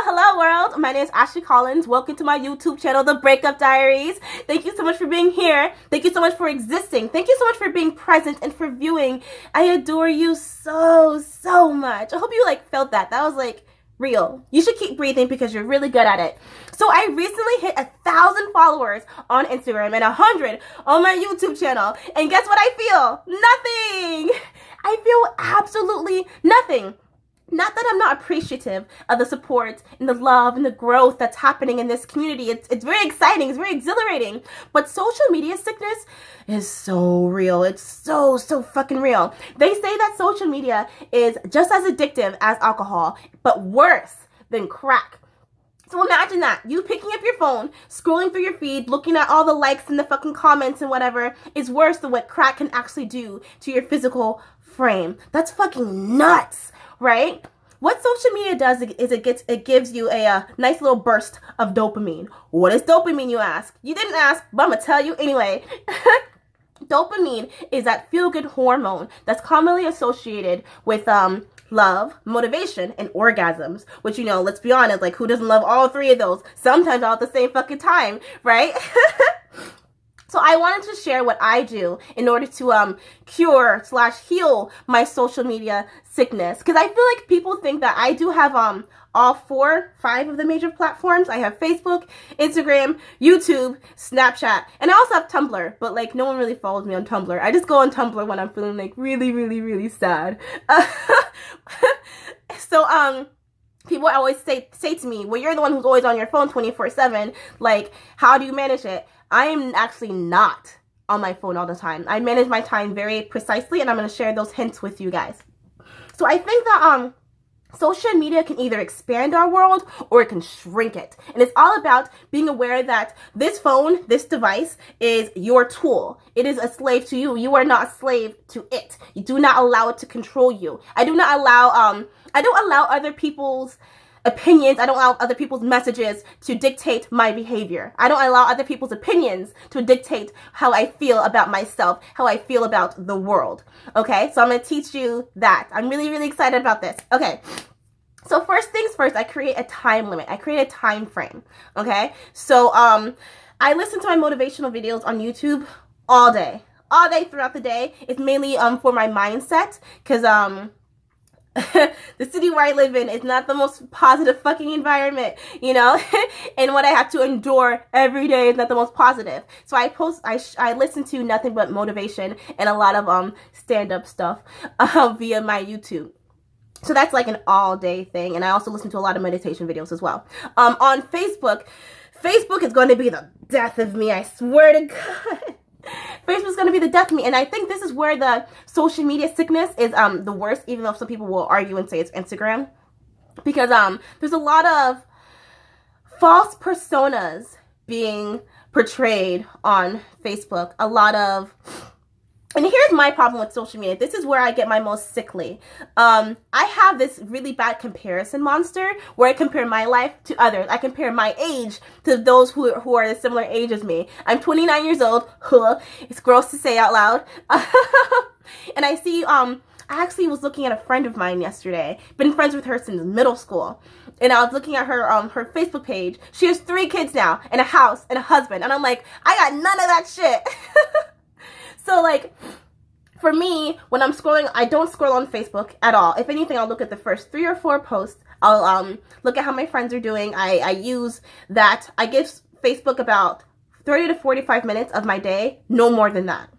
Hello world. My name is Ashley Collins. Welcome to my YouTube channel, The Breakup Diaries. Thank you so much for being here. Thank you so much for existing. Thank you so much for being present and for viewing. I adore you so much. I hope you felt that. That was real. You should keep breathing because you're really good at it. So I recently hit 1,000 followers on Instagram and 100 on my YouTube channel. And guess what I feel? Nothing. I feel absolutely nothing. Not that I'm not appreciative of the support and the love and the growth that's happening in this community. It's very exciting. It's very exhilarating. But social media sickness is so real. It's so fucking real. They say that social media is just as addictive as alcohol, but worse than crack. So imagine that. You picking up your phone, scrolling through your feed, looking at all the likes and the fucking comments and whatever is worse than what crack can actually do to your physical frame. That's fucking nuts. Right? What social media does is it gives you a nice little burst of dopamine. What is dopamine, you ask? You didn't ask, but I'm gonna tell you anyway. Dopamine is that feel-good hormone that's commonly associated with love, motivation, and orgasms. Which, let's be honest, who doesn't love all three of those? Sometimes all at the same fucking time, right? So I wanted to share what I do in order to cure/heal my social media sickness. Because I feel like people think that I do have all 5 of the major platforms. I have Facebook, Instagram, YouTube, Snapchat, and I also have Tumblr. But no one really follows me on Tumblr. I just go on Tumblr when I'm feeling really sad. So people always say to me, well, you're the one who's always on your phone 24/7. How do you manage it? I am actually not on my phone all the time. I manage my time very precisely, and I'm going to share those hints with you guys. So I think that social media can either expand our world or it can shrink it. And it's all about being aware that this phone, this device, is your tool. It is a slave to you. You are not a slave to it. You do not allow it to control you. I don't allow other people's opinions. I don't allow other people's messages to dictate my behavior. I don't allow other people's opinions to dictate how I feel about myself, how I feel about the world. Okay, so I'm going to teach you that. I'm really excited about this. Okay, so first things first, I create a time limit. I create a time frame. Okay, so I listen to my motivational videos on YouTube all day throughout the day. It's mainly for my mindset, because the city where I live in is not the most positive fucking environment, and what I have to endure every day is not the most positive. So I listen to nothing but motivation and a lot of stand-up stuff via my YouTube. So that's an all day thing. And I also listen to a lot of meditation videos as well. On Facebook is going to be the death of me, I swear to God. Facebook's going to be the death of me. And I think this is where the social media sickness is the worst, even though some people will argue and say it's Instagram. Because there's a lot of false personas being portrayed on Facebook. And here's my problem with social media. This is where I get my most sickly. I have this really bad comparison monster where I compare my life to others. I compare my age to those who are a similar age as me. I'm 29 years old. It's gross to say out loud. And I see, I actually was looking at a friend of mine yesterday. Been friends with her since middle school. And I was looking at her her Facebook page. She has 3 kids now, and a house, and a husband. And I'm like, I got none of that shit. So for me, when I'm scrolling, I don't scroll on Facebook at all. If anything, I'll look at the first 3 or 4 posts. I'll look at how my friends are doing. I use that. I give Facebook about 30 to 45 minutes of my day. No more than that.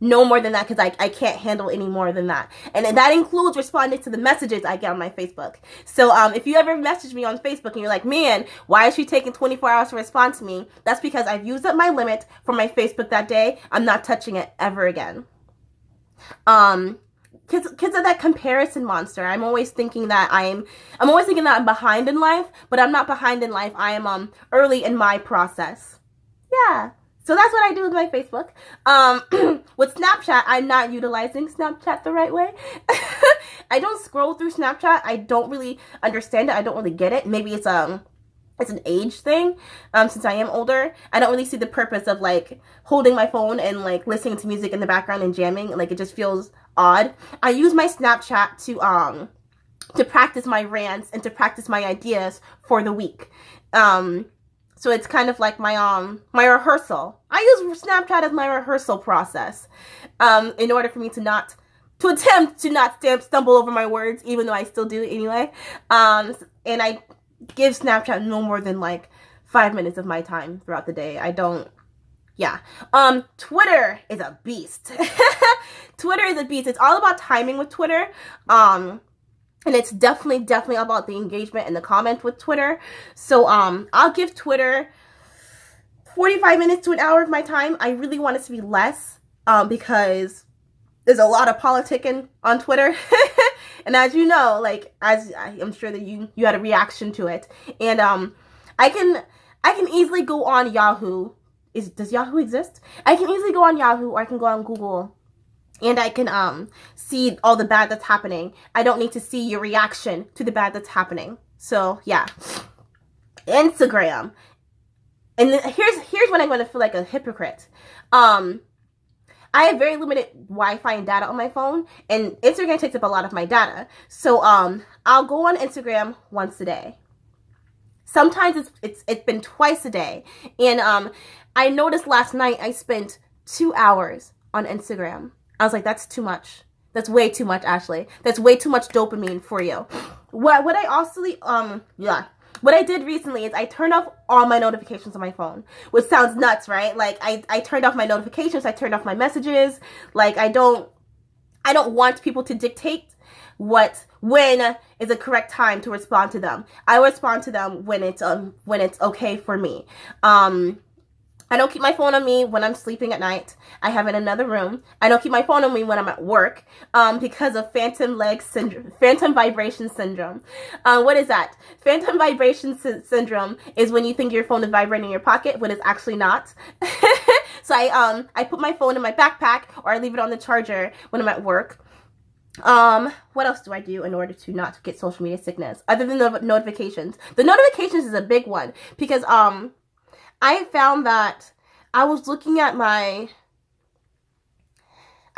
No more than that, because I can't handle any more than that. And that includes responding to the messages I get on my Facebook. So if you ever message me on Facebook and you're like, man, why is she taking 24 hours to respond to me? That's because I've used up my limit for my Facebook that day. I'm not touching it ever again. Because of that comparison monster. I'm always thinking that I'm behind in life, but I'm not behind in life. I am early in my process. Yeah. So that's what I do with my Facebook. With Snapchat, I'm not utilizing Snapchat the right way. I don't scroll through Snapchat. I don't really understand it. I don't really get it. Maybe it's an age thing. Since I am older, I don't really see the purpose of holding my phone and listening to music in the background and jamming. It just feels odd. I use my Snapchat to to practice my rants and to practice my ideas for the week. So it's kind of like my rehearsal. I use Snapchat as my rehearsal process, in order for me to attempt to not stumble over my words, even though I still do it anyway. And I give Snapchat no more than like 5 minutes of my time throughout the day. I don't. Yeah. Twitter is a beast. Twitter is a beast. It's all about timing with Twitter. And it's definitely about the engagement and the comment with Twitter. So, I'll give Twitter 45 minutes to an hour of my time. I really want it to be less, because there's a lot of politicking on Twitter. And as you know, like, as I'm sure that you had a reaction to it. And, I can easily go on Yahoo. Does Yahoo exist? I can easily go on Yahoo, or I can go on Google, and I can see all the bad that's happening. I don't need to see your reaction to the bad that's happening. So yeah. Instagram. And here's when I'm going to feel like a hypocrite. I have very limited Wi-Fi and data on my phone, and Instagram takes up a lot of my data. So I'll go on Instagram once a day. Sometimes it's been twice a day. And I noticed last night I spent 2 hours on Instagram. I was like, that's too much. That's way too much, Ashley. That's way too much dopamine for you. What I did recently is I turned off all my notifications on my phone, which sounds nuts, right? Like I turned off my notifications, I turned off my messages. Like I don't want people to dictate when is the correct time to respond to them. I respond to them when it's okay for me. I don't keep my phone on me when I'm sleeping at night. I have it in another room. I don't keep my phone on me when I'm at work, because of phantom vibration syndrome. What is that? Phantom vibration syndrome is when you think your phone is vibrating in your pocket when it's actually not. So I put my phone in my backpack, or I leave it on the charger when I'm at work. What else do I do in order to not get social media sickness other than the notifications? The notifications is a big one, because I found that I was looking at I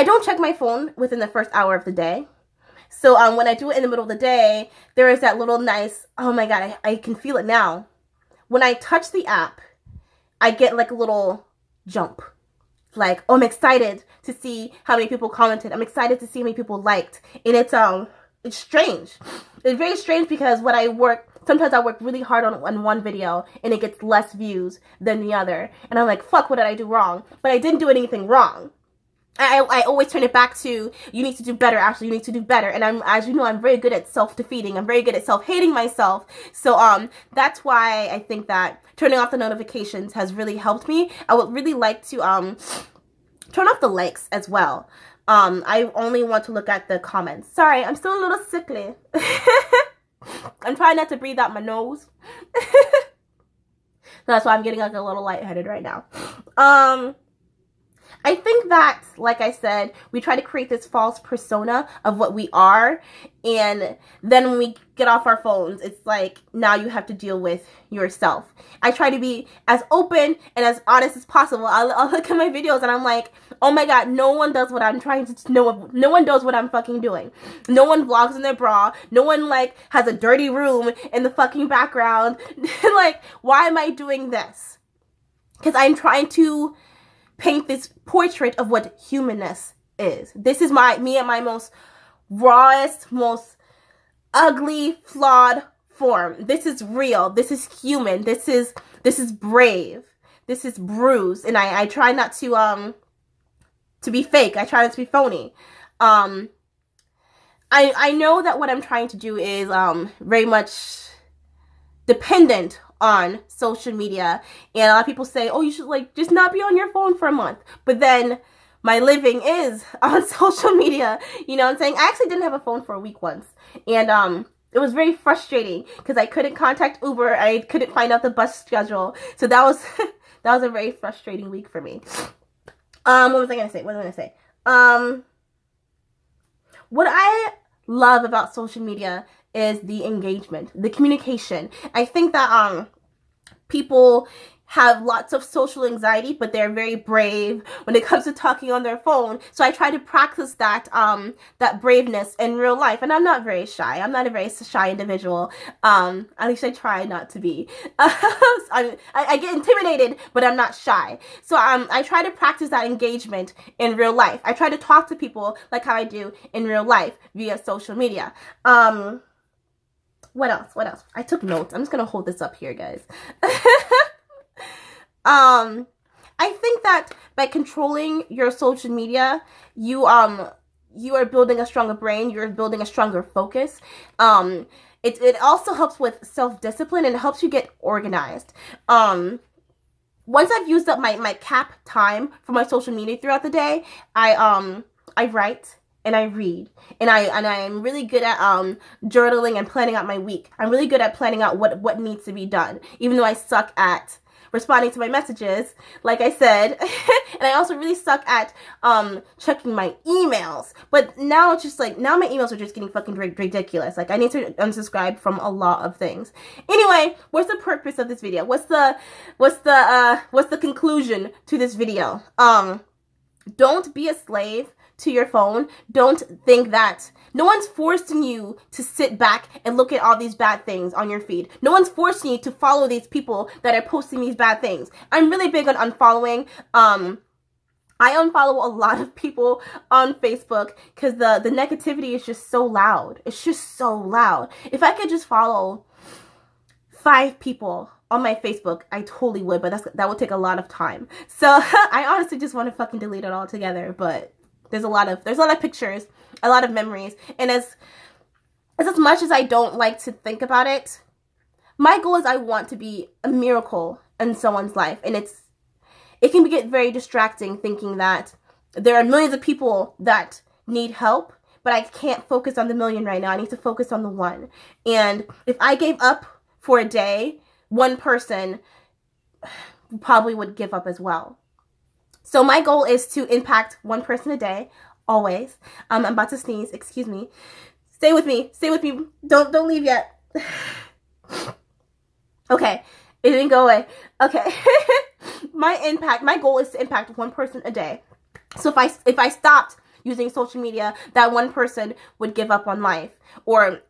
don't check my phone within the first hour of the day. So when I do it in the middle of the day, there is that little nice, oh my God, I can feel it now. When I touch the app, I get like a little jump. Like, oh, I'm excited to see how many people commented. I'm excited to see how many people liked. And it's strange. It's very strange, because sometimes I work really hard on one video and it gets less views than the other. And I'm like, fuck, what did I do wrong? But I didn't do anything wrong. I always turn it back to, you need to do better, Ashley, you need to do better. And as you know, I'm very good at self-defeating. I'm very good at self-hating myself. So that's why I think that turning off the notifications has really helped me. I would really like to turn off the likes as well. I only want to look at the comments. Sorry, I'm still a little sickly. I'm trying not to breathe out my nose. That's why I'm getting like a little lightheaded right now. I think that, like I said, we try to create this false persona of what we are, and then when we get off our phones, it's like, now you have to deal with yourself. I try to be as open and as honest as possible. I'll look at my videos and I'm like, oh my God, no one does what I'm trying to know. No one does what I'm fucking doing. No one vlogs in their bra. No one like has a dirty room in the fucking background. Like, why am I doing this? Because I'm trying to paint this portrait of what humanness is. This is me at my most rawest, most ugly, flawed form. This is real. This is human. This is brave. This is bruised. And I try not to be fake. I try not to be phony. I know that what I'm trying to do is very much dependent on social media, and a lot of people say, oh, you should like just not be on your phone for a month. But then my living is on social media, you know what I'm saying? I actually didn't have a phone for a week once, and it was very frustrating because I couldn't contact Uber. I couldn't find out the bus schedule. So that was that was a very frustrating week for me. What was I gonna say? What I love about social media is the engagement, the communication. I think that people have lots of social anxiety, but they're very brave when it comes to talking on their phone. So I try to practice that that braveness in real life. And I'm not very shy. I'm not a very shy individual. At least I try not to be. I get intimidated, but I'm not shy. So I try to practice that engagement in real life. I try to talk to people like how I do in real life via social media. What else? What else? I took notes. I'm just gonna hold this up here, guys. I think that by controlling your social media, you are building a stronger brain. You're building a stronger focus. It also helps with self-discipline, and it helps you get organized. Once I've used up my cap time for my social media throughout the day, I write and I read, and I'm really good at journaling and planning out my week. I'm really good at planning out what needs to be done, even though I suck at responding to my messages, like I said. And I also really suck at checking my emails. But now it's just like, now my emails are just getting fucking ridiculous. Like, I need to unsubscribe from a lot of things. Anyway, what's the purpose of this video? What's the conclusion to this video? Don't be a slave to your phone. Don't think that no one's forcing you to sit back and look at all these bad things on your feed. No one's forcing you to follow these people that are posting these bad things. I'm really big on unfollowing. I unfollow a lot of people on Facebook because the negativity is just so loud. It's just so loud. If I could just follow 5 people on my Facebook, I totally would, but that would take a lot of time. So I honestly just want to fucking delete it all together, but there's a lot of pictures, a lot of memories, and as much as I don't like to think about it, my goal is I want to be a miracle in someone's life, and it can get very distracting thinking that there are millions of people that need help, but I can't focus on the million right now. I need to focus on the one. And if I gave up for a day, one person probably would give up as well. So my goal is to impact one person a day, always. I'm about to sneeze, excuse me. Stay with me, don't leave yet. Okay, it didn't go away. Okay. My goal is to impact one person a day. So if I stopped using social media, that one person would give up on life, or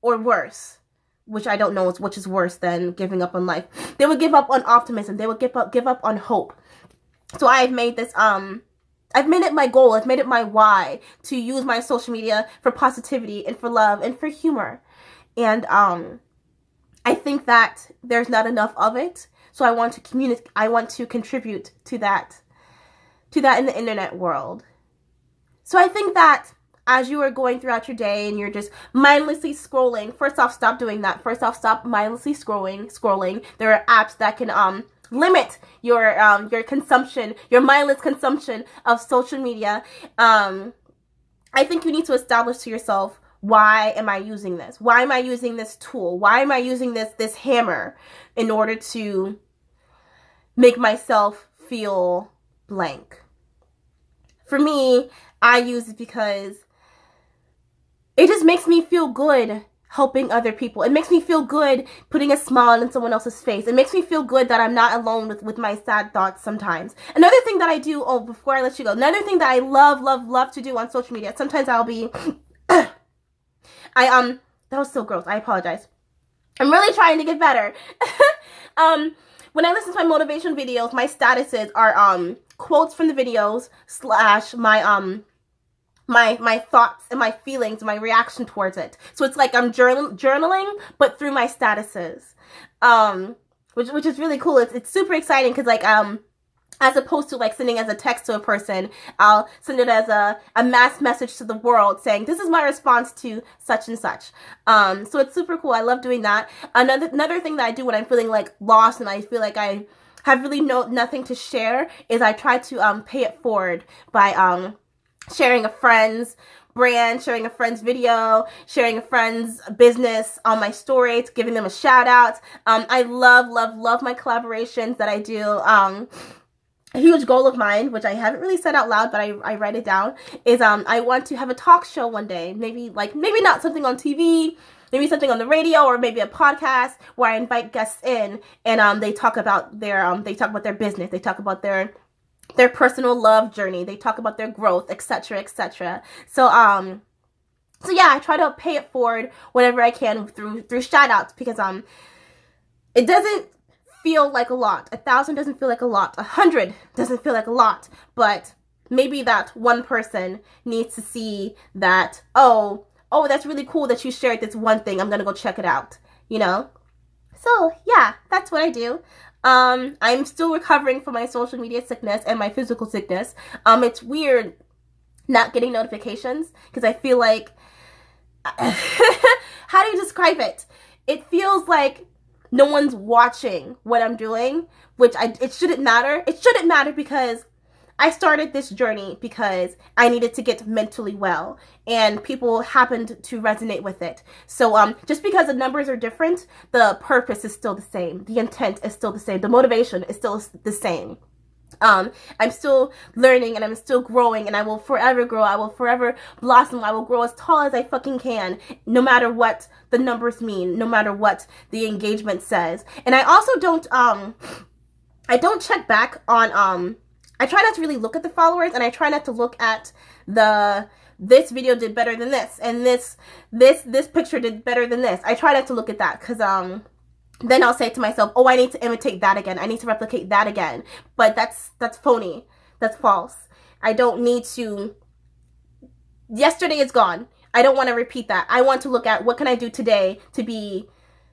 worse, which I don't know which is worse than giving up on life. They would give up on optimism. They would give up on hope. So I've made this, I've made it my goal, I've made it my why to use my social media for positivity and for love and for humor. And I think that there's not enough of it. So I want to contribute to that in the internet world. So I think that as you are going throughout your day and you're just mindlessly scrolling, first off, stop doing that. First off, stop mindlessly scrolling. There are apps that can limit your consumption, your mindless consumption of social media. I think you need to establish to yourself, why am I using this? Why am I using this tool? Why am I using this hammer in order to make myself feel blank? For me, I use it because it just makes me feel good helping other people. It makes me feel good putting a smile on someone else's face. It makes me feel good that I'm not alone with my sad thoughts sometimes. Another thing that I do, before I let you go, another thing that I love to do on social media, sometimes I'll be, that was so gross, I apologize. I'm really trying to get better. When I listen to my motivation videos, my statuses are quotes from the videos / my thoughts and my feelings, my reaction towards it. So it's like I'm journaling, but through my statuses, which is really cool. It's super exciting because like as opposed to like sending as a text to a person, I'll send it as a mass message to the world saying, this is my response to such and such. So it's super cool. I love doing that. Another thing that I do when I'm feeling like lost and I feel like I have really nothing to share is I try to pay it forward by sharing a friend's brand, sharing a friend's video, sharing a friend's business on my story, giving them a shout out. I love my collaborations that I do. A huge goal of mine, which I haven't really said out loud, but I write it down, is I want to have a talk show one day. Maybe not something on TV, maybe something on the radio or maybe a podcast where I invite guests in and they talk about their business, they talk about their personal love journey, they talk about their growth, etc., etc. So yeah, I try to pay it forward whenever I can through shout outs, because it doesn't feel like a lot. 1,000 doesn't feel like a lot. 100 doesn't feel like a lot. But maybe that one person needs to see that, oh, that's really cool that you shared this one thing. I'm gonna go check it out, you know? So yeah, that's what I do. I'm still recovering from my social media sickness and my physical sickness. It's weird not getting notifications, because I feel like, how do you describe it? It feels like no one's watching what I'm doing, which it shouldn't matter. It shouldn't matter, because I started this journey because I needed to get mentally well, and people happened to resonate with it. So just because the numbers are different, the purpose is still the same. The intent is still the same. The motivation is still the same. I'm still learning and I'm still growing, and I will forever grow. I will forever blossom. I will grow as tall as I fucking can, no matter what the numbers mean, no matter what the engagement says. And I also don't check back on, I try not to really look at the followers, and I try not to look at this video did better than this, and this picture did better than this. I try not to look at that, because then I'll say to myself, oh, I need to imitate that again. I need to replicate that again. But that's phony. That's false. I don't need to. Yesterday is gone. I don't want to repeat that. I want to look at, what can I do today to be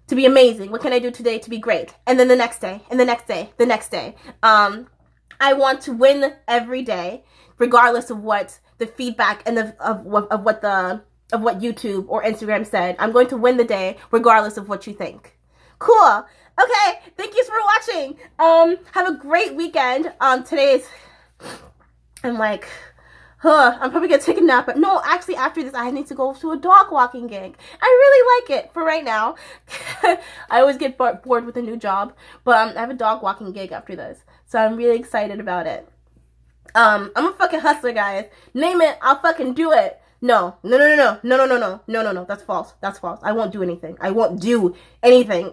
amazing? What can I do today to be great? And then the next day, and the next day, the next day. I want to win every day, regardless of what the feedback and of what YouTube or Instagram said. I'm going to win the day, regardless of what you think. Cool. Okay, thank you for watching. Have a great weekend. Today's, I'm like, I'm probably gonna take a nap, but no, actually after this I need to go to a dog walking gig. I really like it for right now. I always get bored with a new job, but I have a dog walking gig after this, so I'm really excited about it. I'm a fucking hustler, guys. Name it, I'll fucking do it. No. That's false. That's false. I won't do anything. I won't do anything.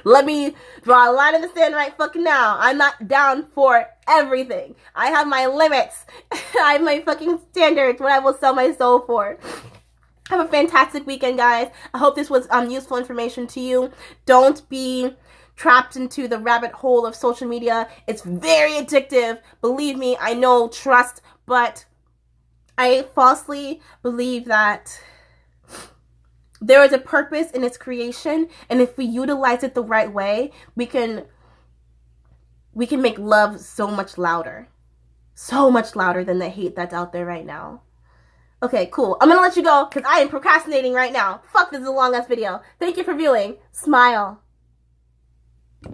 Let me draw a line in the sand right fucking now. I'm not down for everything. I have my limits. I have my fucking standards, what I will sell my soul for. Have a fantastic weekend, guys. I hope this was useful information to you. Don't be trapped into the rabbit hole of social media. It's very addictive. Believe me, I know, trust, but I falsely believe that there is a purpose in its creation, and if we utilize it the right way, we can make love so much louder than the hate that's out there right now. Okay, cool. I'm gonna let you go because I am procrastinating right now. Fuck, this is a long ass video. Thank you for viewing. Smile.